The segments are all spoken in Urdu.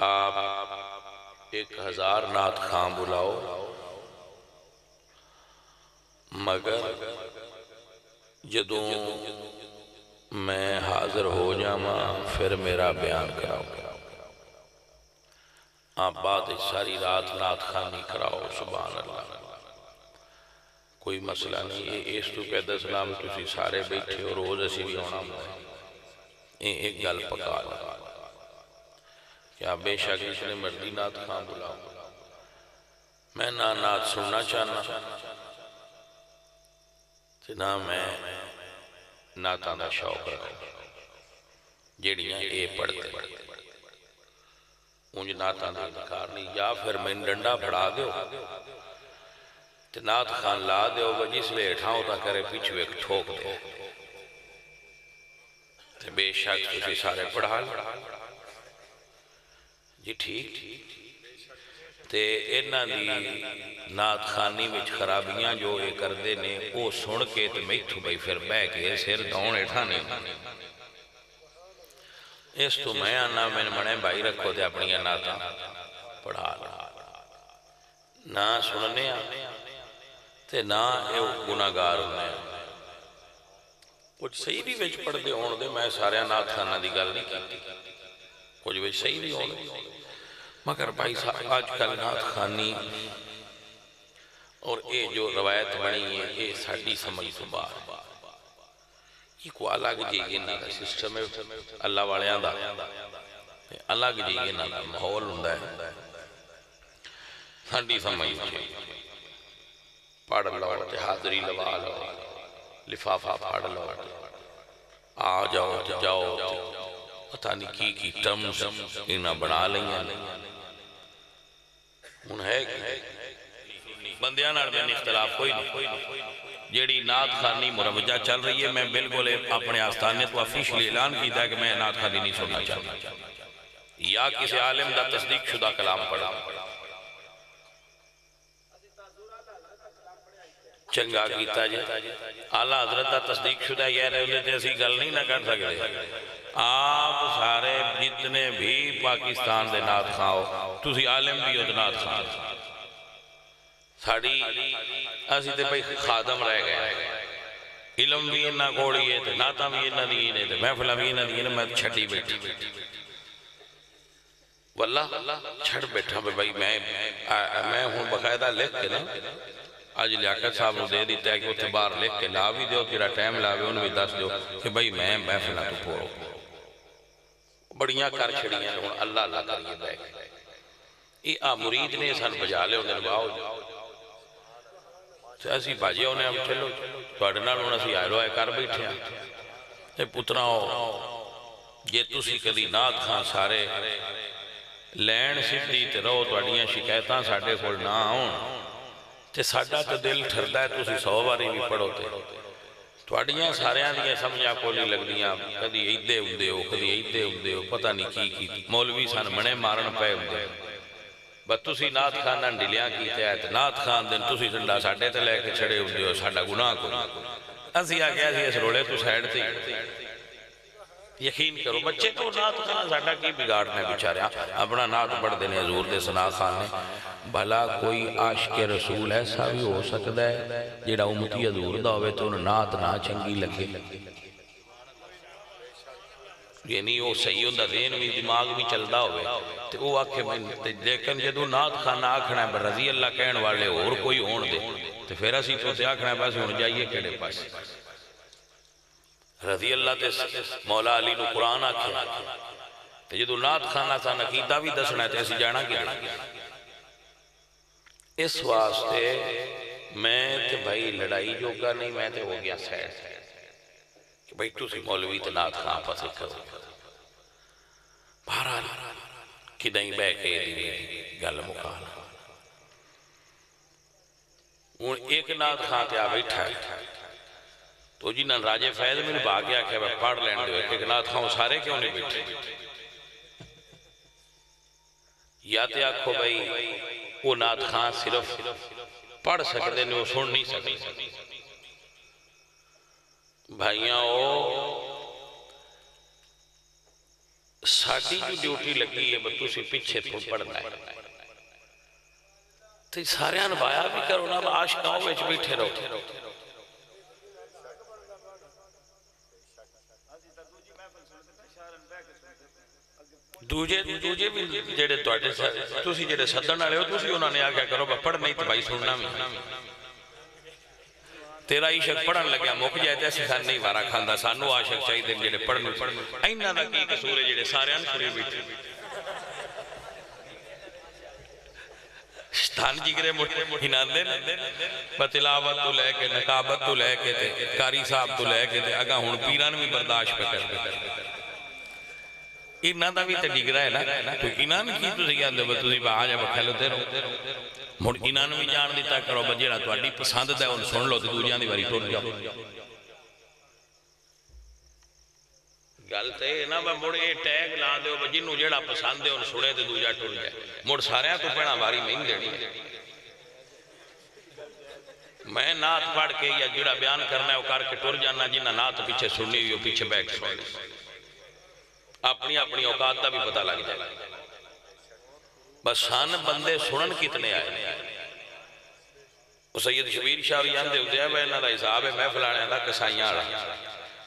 آپ 1000 نعت خاں بلاؤ، مگر جدوں میں حاضر ہو جاواں پھر میرا بیان کراؤ۔ آپ بعد ساری رات نعت خانی کراؤ۔ سبحان اللہ، کوئی مسئلہ نہیں۔ اس تو کہ دسلام تسی سارے بیٹھے ہو، روز اسی بھی ہونا ہوتا ہے۔ ایک گل پکا لگا کہ آپ بے شک اس نے مرضی نعت خاں بلاؤ، میں نہ نعت سننا چاہنا نہ میں نعتاں دا شوق رکھا جیڑیاں اے پڑھتے انج نعتاں دا انکار نہیں۔ یا پھر میں ڈنڈا پھڑا دیو تے نعت خان لا دیو، جس لے اٹھاؤں تا کرے پیچھو ایک ٹھوک دے تے بے شک تسی سارے پڑھا لو جی ٹھیک۔ تے اینا دی نعت خانی وچ خرابیاں جو اے کردے نے او سن کے تے میتھو بھئی پھر بہ کے سر دون اٹھانے اس تو میں آنا میں منے بھائی رکھو تے اپنی نعتاں پڑھا لو، نہ سننے تے نہ اے گناہگار ہونے کچھ صحیح بھی وچ پڑھ دے ہون دے، میں سارے نعت خانہ دی گل نہیں کی، کچھ وچ صحیح بھی ہون دے، مگر بھائی صاحب آج کل نعت خانی اور اے جو روایت بنی ہے اے ساڑی سمجھ تو باہر یہ کو الگ جی یہ نہ سسٹم ہے اللہ والیاں دا، الگ جی یہ نہ ماحول ہوندا ہے، ساڑی سمجھ پڑھ لو تے حاضری لوا لو، لفافہ پڑھ لو، آ جاؤ جاؤ پتہ نہیں کی ٹرمز انہاں بنا لئیاں ان ہے بندیاں نال میں اختلاف کوئی نہیں۔ جیڑی نعت خانی مروجہ چل رہی ہے میں بالکل اپنے آستانے تو افیشلی اعلان کیتا ہے کہ میں نعت خانی نہیں سننا چاہتا، یا کسی عالم دا تصدیق شدہ کلام پڑھا چنگا کیتا جی، اعلیٰ حضرت دا تصدیق شدہ یہ رہے تھے اسی گل نہیں نہ کر سکتے۔ آپ سارے جتنے بھی پاکستان دے نعت خواہ ہو تسی عالم بھی ہو تو نعت خواہ ساڑی اسی تے بھئی خادم رہ گئے، علم بھی انہا کوڑی ہے تے نعتاں بھی انہا دیئے نے تے محفلہ بھی انہا دیئے نے، میں چھٹی بیٹھی واللہ چھڑ بیٹھا بھئی میں ہوں بقاعدہ لکھ کے نا آج لیاقت صاحب نے دے دیتا ہے کہ اتنے بار لکھ کے لا بھی دیو تیرا ٹائم لا بھی انہوں بھی دس دیو کہ بھئی میں محفلہ تو پورو بڑیاں کر چھڑیاں اللہ اللہ کریے بیک یہ مرید نے سن بجا لے انہیں باؤ ایسی باجی انہیں ہم چلو تو اڈنا لونا سی آئے روائے کر بیٹھے ہیں اے پترہ ہو یہ تسی کدی نعت خان سارے لین سدھی تے رہو تو اڈیاں شکایتاں ساڑھے کھول نہ آؤں تے ساڑھا تو دل ٹھردہ ہے تسی 100 باری بھی پڑھو تے تو اڈیاں سارے آدھیاں سمجھا کولی لگ دیاں کدی ایدے ہوندے ہو کدی ایدے ہوندے ہو پتہ نہیں کی مولوی سان منے مارن پہ ہوندے بس تسی نعت خانہ ڈلیاں کیتے ہیں نعت خان دن تسی ڈنڈا ساڑھے تے لے کے چھڑے ہوندے ہو ساڑھا گناہ کو اسی آگے اسی اس رولے تو سائڈ تے یقین کرو بچے تو نعت خانہ ساڑھا کی بگاڑنے بچارے اپنا نعت پڑھ دینے حضور دے سنا خان نے بھلا کوئی عاشق رسول ایسا بھی ہو سکتا ہے جیڑا امتی حضور دا ہوئے تو انہیں نعت نہ چنگی لگے یعنی وہ صحیح ہوندہ ذہن بھی دماغ بھی چلدہ ہوئے تو وہ آکھے میں لیکن جدو نعت خانہ آکھنا ہے رضی اللہ کہن والے اور کوئی ہون دے تو پھر اسی تو سے آکھنا ہے بس ہون جائیے کہڑے پاس رضی اللہ تے مولا علی نو قرآن آکھے تو جدو نعت خانہ سا نقیدہ بھی دسنا ہے تو ایسی جانا کی اس واسطے میں تے بھائی لڑائی جو گا نہیں میں تے ہو گیا سیٹ کہ بھائی تو سی مولوی تے نعت خان پاسے کرو بہرحال کدہیں بے کے دی گل مکانا ایک نعت خان تے آ بیٹھا ہے تو جی نہ راجے فیض میں نے بھاگ گیا کہ میں پڑھ لین دے ایک نعت خان سارے کیوں نہیں بیٹھے یا تے آکھو بھائی وہ نعت خان صرف پڑھ سکتے نہیں وہ سن نہیں سکتے بھائیاں ساڑی جو ڈیوٹی لگی ہے بتوسی پیچھے تو پڑھنا ہے تو سارے انبایا بھی کرو نا عاشقاؤں میں بیٹھے رہو دوجے بھی جڑے توڑے تُسی جڑے صدن آلے ہو تُسی انہوں نے آگیا کرو پڑھ نہیں تو بھائی سننا میں تیرا عاشق پڑھن لگیا موک جائے تیسے سان نہیں وارا کھاندہ سانو عاشق چاہی دن جڑے پڑھنے اینہ دا کی قصور جڑے سارے انسوری بیٹھے شتان جگرے ہنان دے پتلاوت تو لے کے نقابت تو لے کے تے کاری صاحب تو لے کے تے اگا ہون پیران بھی برداشت پہ کر دے انہاں دا بھی تے ڈگرہ ہے نا تو انہاں کی تو سیاں دے بتوزی با آجا بکھلو تے رو مڑ انہاں بھی جان دیتا کرو بجیڑا تو اڈی پسند دے ان سن لو تے دو جان دی باری ٹور جاؤ گلتے نا مڑ یہ ٹیگ لا دے جنہوں جیڑا پسند دے ان سنے تے دو جا ٹور جائے مڑ سارے تو پہنا باری میں دینی میں نات پڑھ کے یا جڑا بیان کرنا ہے وہ کر کے ٹور جانا جنہ نات پیچھے سننی ہوئی پیچھے بیک سننی اپنی اپنی اوقات دا بھی پتہ لگ جائے بس سان بندے سنن کتنے آئے وہ سید شبیر شاہ بھی آندے ہوتے ہیں بہنہ دا حساب ہے محفل آنے دا کسائیاں آ رہا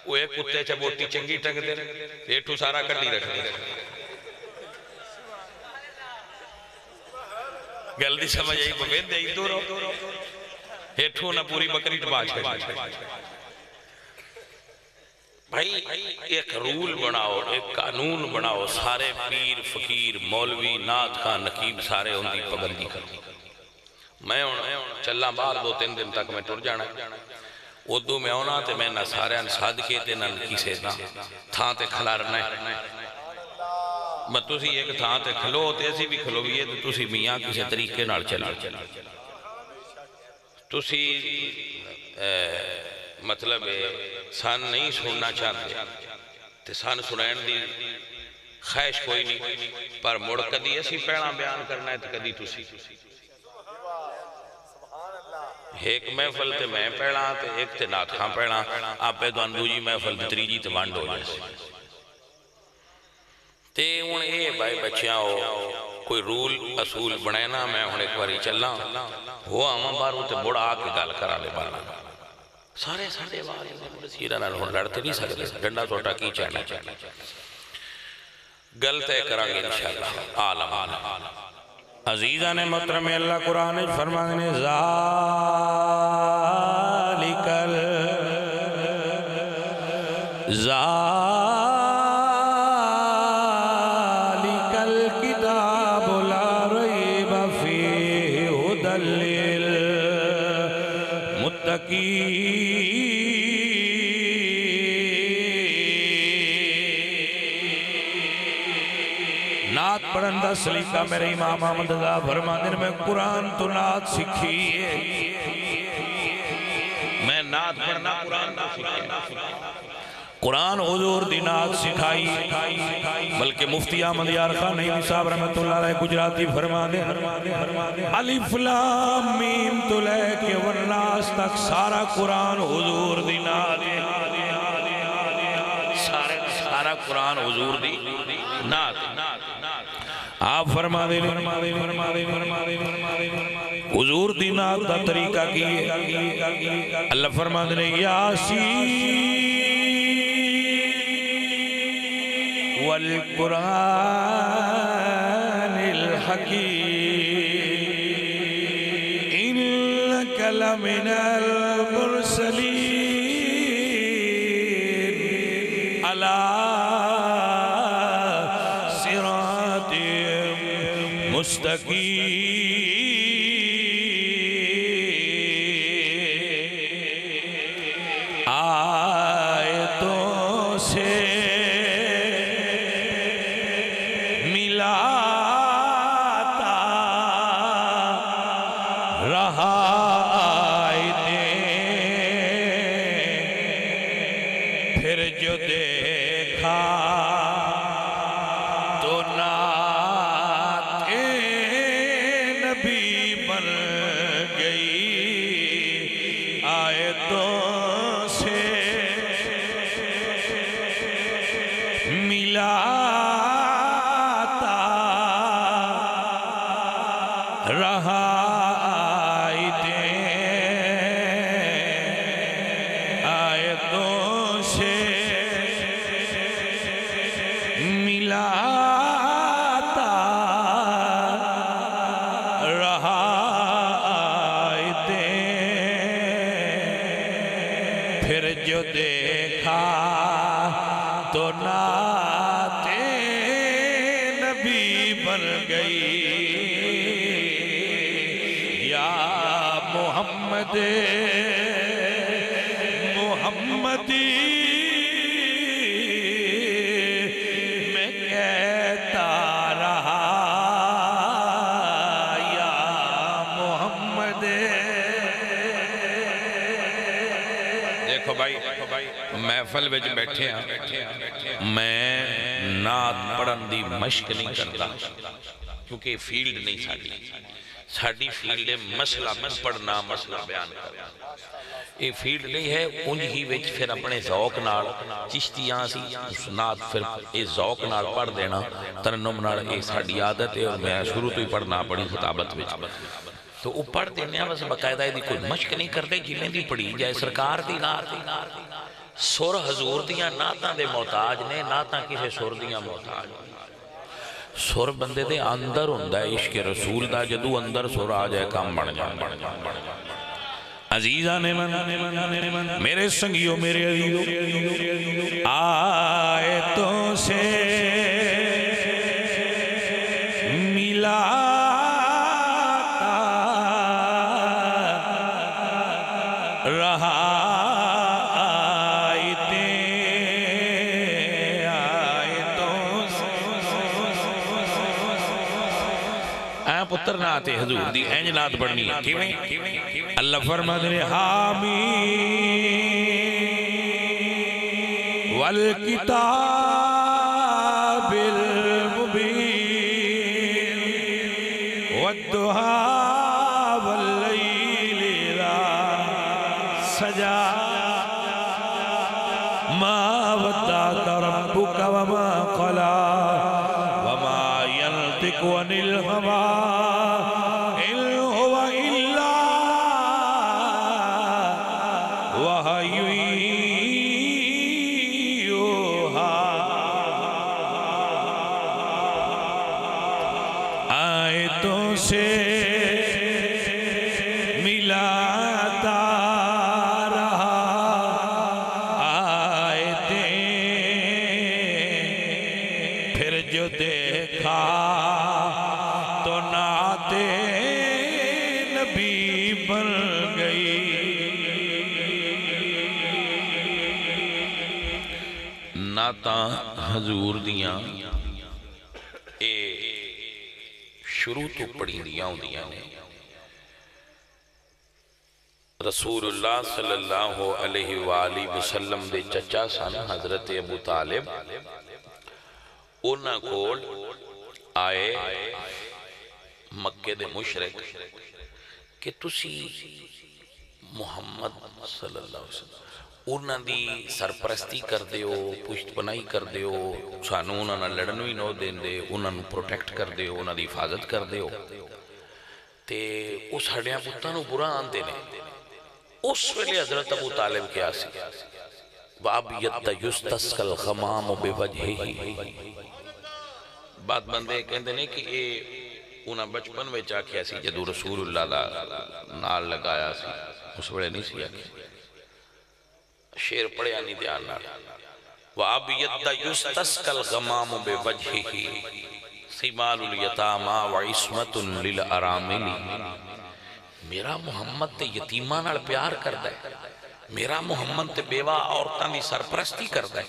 وہ ایک کتے چبوٹی چنگی ٹنگ دے ایٹھو سارا کٹی رکھ دے گلدی سمجھ آئی ببین دے دو رو ایٹھو نہ پوری بکری ٹپاچ کر بھائی ایک رول بناؤ ایک قانون بناؤ سارے پیر فقیر مولوی نات خان نقیب سارے ان کی پابندی کرو میں چلنا بعد 2-3 دن تک میں ٹر جانا اردو میں ہونا تے میں نہ سارے صادقے تے نہ کسے نہ تھاں تے کھلا رہنا ہے میں تُسی ایک تھاں تے کھلو تے ایسی بھی کھلو بھی ہے تو تُسی میاں کسے طریقے نال چلا تُسی مطلب سان نہیں سننا چاہتے تے سان سنائن دی خواہش کوئی نہیں پر مڑ کدی ایسی پیڑا بیان کرنا ہے تو کدی تُسی ایک محفل تے میں پیڑا تے ایک تے نات خان پیڑا آپ پہ دوان دوجی محفل تے تریجی تے وانڈ ہو جائے تے ان اے بھائی بچیاں ہو کوئی رول اصول بنائنا میں ان ایک باری چلنا ہوا ہم بارو تے بڑا آکے گال کرا لے بانا سارے سارے بارے سیرہ نہ لڑتے نہیں سکتے ڈنڈا توٹا کی چاہنا گلتے کرانگے انشاءاللہ عالم عزیزان محترم اللہ قرآن فرمانے ذالک الکتاب لا ریب فیہ ھدی للمتقین نات پڑھندہ سلیقہ میرے امام احمد رضا فرمانے میں قرآن تو نات سکھی ہے میں نات پڑھنا قرآن تو سکھی قرآن حضور دی نات سکھائی بلکہ مفتی احمد یار خان نعیمی صاحب رحمت اللہ علیہ گجراتی فرمانے الف لام میم تو لے کے والناس تک سارا قرآن حضور دی نات سارا قرآن حضور دی نات آپ فرما دے حضور دی نات دا طریقہ کیے اللہ فرما دے یاسین والقرآن الحکیم انک لمن المرسلین علی مستقیم آیتوں سے ملاتا رہا آیتیں پھر جو دیکھا تو نات نبی رہا آیتوں سے ملاتا رہا آیتیں، پھر جو دیکھا تو نعت نبی بن گئی، یا محمد محمدی میں کہتا رہا، یا محمد۔ دیکھو بھائی محفل وچ بیٹھے ہیں، میں نعت پڑھن دی مشق نہیں کرتا کیونکہ فیلڈ نہیں ساڑی فیلڈ ہے مسئلہ پڑھنا، مسئلہ بیان کرنا۔ یہ فیلڈ نہیں ہے، انج ہی وچ پھر اپنے ذوق نال چشتیاں سی نعت پھر یہ ذوق نال پڑھ دینا، ترنم نال یہ ساڑی عادت ہے، اور میں شروع تو ہی پڑھنا پڑھی خطابت وچ تو وہ پڑھ دینے ہیں، بس باقاعدہ دی کوئی مشق نہیں کرتے، جنہیں دی پڑھی جائے۔ سرکار دی نعت سر حضور دیاں نعتاں دے محتاج نے، نعتاں کسے سر دیاں محتاج نے۔ سر بندے دے اندر ہوندہ ہے عشق رسول دا، جدو اندر سر آ جائے کام بڑھ جائے۔ عزیزان من، میرے سنگیوں، میرے عزیزوں، آیتوں سے ملاتا رہا پتر نعت حضور دی اینج نعت پڑھنی ہے۔ اللہ فرماتے ہیں حامی والکتاب المبین والدہا واللیل اذا سجا ما ودعک ربک وما قلا وما ينطق عن الهوى آیتوں سے ملاتا رہا آیتیں، پھر جو دیکھا تو نعت نبی بن گئی۔ نعتاں حضور دیاں شروع تو پڑھی دیاں ہوندیاں نے۔ رسول اللہ صلی اللہ علیہ وآلہ وسلم دے چچا سن حضرت ابو طالب، انہاں کول آئے مکے دے مشرک کہ تسی محمد صلی اللہ علیہ وسلم انہاں دی سرپرستی کر دیو، پشت پناہی کر دیو، سانو انہاں نہ لڑن وی نہ دین دے، انہاں نو پروٹیکٹ کر دیو، انہاں دی حفاظت کر دیو، تے اس ہڈیاں پتاں نو برا آندے نے۔ اس ویلے حضرت ابو طالب کیا سی وَأَبْيَضَّ يُسْتَسْقَى الْغَمَامُ بِوَجْهِهِ، بات بندے کہندے نے کہ اے انہاں بچپن وچ آکھیا سی جدو رسول اللہ دا نال لگایا سی، اس ویلے نہیں سی آکھیا، شیر پڑھیا نہیں دھیان نال۔ وَأَبْيَضَّ يُسْتَسْقَى الْغَمَامُ بِوَجْهِهِ ثِمَالُ الْيَتَامَى وَعِصْمَةٌ لِلْأَرَامِلِ۔ میرا محمد تے یتیماں نال پیار کردا ہے، میرا محمد تے بیوہ عورتاں دی سرپرستی کردا ہے۔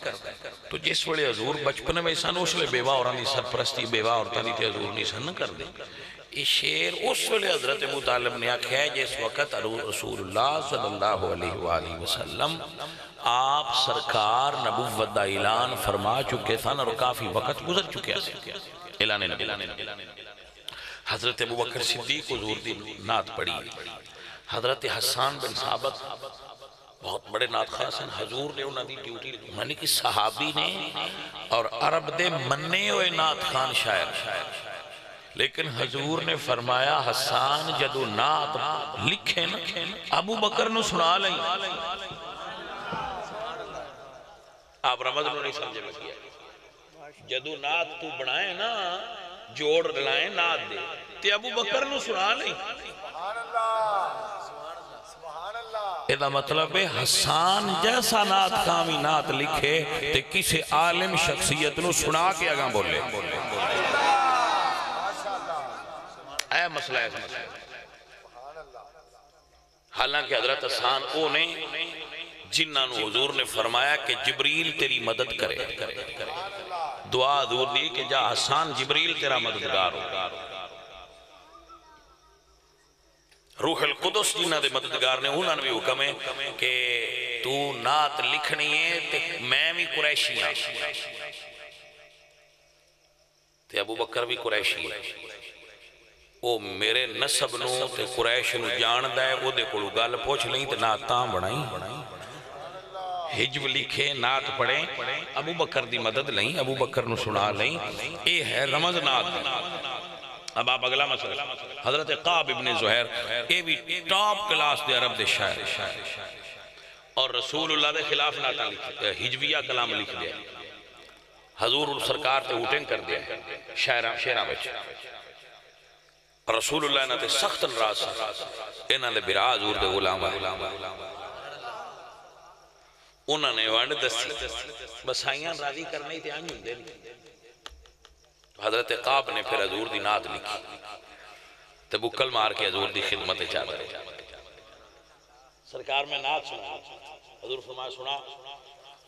تو جس ویلے حضور بچپن میں سن اس ویلے بیوہ عورتاں دی سرپرستی بیوہ عورتاں دی تے حضور نہیں سن کردے۔ یہ شیر اس ویلے حضرت ابو طالب نے آکھیا ہے جس وقت رسول اللہ صلی اللہ علیہ وآلہ وسلم آپ سرکار نبوت دا اعلان فرما چکے سن اور کافی وقت گزر چکے ہیں اعلان نبوت۔ حضرت ابو بکر صدیق حضور دی نعت پڑھی، حضرت حسان بن ثابت بہت بڑے نعت خاص ہیں، حضور نے انہوں نے ڈیوٹی یعنی کہ صحابی نے اور عرب دے مننے ہوئے نعت خان شاعر لیکن حضور نے فرمایا حسان جدو نات لکھے نا ابو بکر نو سنا لیں. آپ رمض نو نہیں سمجھے میں کیا جدو نات تو بنائے نا جوڑ لائیں نات دے تے ابو بکر نو سنا لیں. ایدہ مطلب ہے حسان جیسا نات کامی نات لکھے تے کسی عالم شخصیت نو سنا کے اگاں بولے. اے مسئلہ ہے. حالانکہ حضرت حسان او نے جنہاں نو حضور نے فرمایا کہ جبریل تیری مدد کرے. دعا حضور دی کہ جا حسان جبریل تیرا مددگار ہو. روح القدس جنہاں دے مددگار نے انہاں نے بھی حکم ہے کہ تو نات لکھنی ہے تے میں بھی قریشی ہاں تے ابو بکر بھی قریشی ہے. او میرے نسب نو تے قریش نو جاندہ ہے او دے کولو گل پوچھ لیں تے ناتاں بنائیں حجب لکھے نات پڑھیں ابو بکر دی مدد لیں ابو بکر نو سنا لیں. اے ہے رمض نات. اب آپ اگلا مسئلہ حضرت قاب ابن زہیر اے بھی ٹاپ کلاس دے عرب دے شاعر اور رسول اللہ دے خلاف ناتا لکھ ہجویہ کلام لکھ دیا. حضور سرکار تے اوٹنگ کر دیا شہرہ بچ رسول اللہ نے تے سخت نراز انہاں دے برا حضور دے غلام انہاں نے وانڈ دستی بسائیاں راضی کرنے تے آنی ہوں دے حضرت قاب نے پھر حضور دی نات لکھی تے بکل مار کے حضور دی خدمت چاہ رہے. سرکار میں نات سنا حضور فرمایا سنا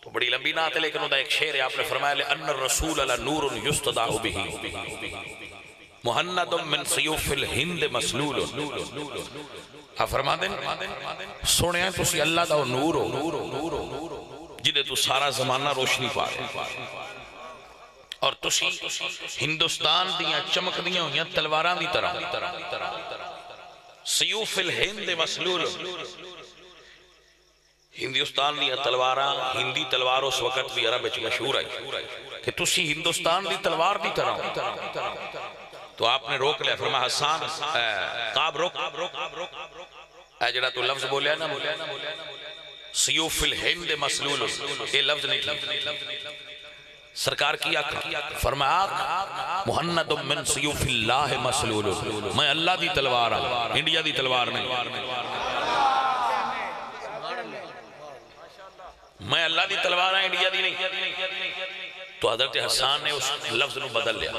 تو بڑی لمبی نات ہے لیکن ایک شعر ہے آپ نے فرمایا لأن الرسول لنور یستدع به محند من سیوف الہند مسلول. آپ فرما دیں سونے ہیں تسی اللہ دا نور ہو جدے تو سارا زمانہ روشنی پا رہے اور تسی ہندوستان دیاں چمک دیاں ہوئیاں تلواران دی طرح سیوف الہند مسلول. ہندوستان دی تلواراں ہندی تلوار اس وقت بھی عرب وچ مشہور ہے کہ تسی ہندوستان دی تلوار دی طرح. تو آپ نے روک لیا فرمایا حسان قاب روک اے جڑا تو لفظ بولیا نا سیوف الہند مسلول یہ لفظ نہیں. سرکار کی آقا فرمایا محند من سیوف اللہ مسلول میں اللہ دی تلوار ہوں انڈیا دی تلوار نہیں. میں اللہ دی تلوار ہوں انڈیا دی نہیں. تو حضرت حسان نے اس لفظ نو بدل لیا.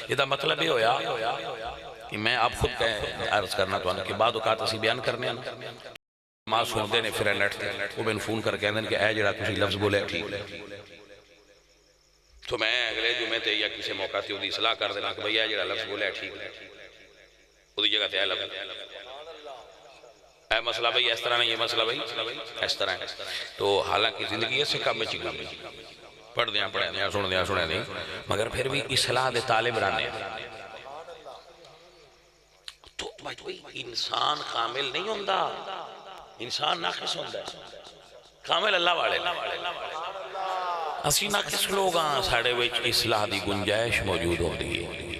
یہ دا مطلب یہ ہویا کہ میں آپ خود عرض کرنا تو کہ بعد اوقات اسی بیان کرنے ہیں ماں سنتے نے پھر نیٹ تے وہ میں فون کر کے کہ اے جڑا کسی لفظ بولے ٹھیک تو میں اگلے جمعے تے یا کسی موقع تے دی اصلاح کر دینا کہ بھئی اے جڑا لفظ بولے ٹھیک وہ دی جگہ تے اے لفظ اے مسئلہ بھئی اس طرح نہیں یہ مسئلہ بھئی اس طرح ہے. تو حالانکہ زندگی ایسے کام میں چکا میں پڑھ دیاں پڑھیں دیاں سنے دیں مگر پھر بھی اصلاح دے طالب رانے تو بھائی انسان کامل نہیں ہوندہ انسان ناقص ہوندہ ہے کامل اللہ والے اسی ناقص لوگ ساڑے وچ اصلاح دی گنجائش موجود ہو دی ہے.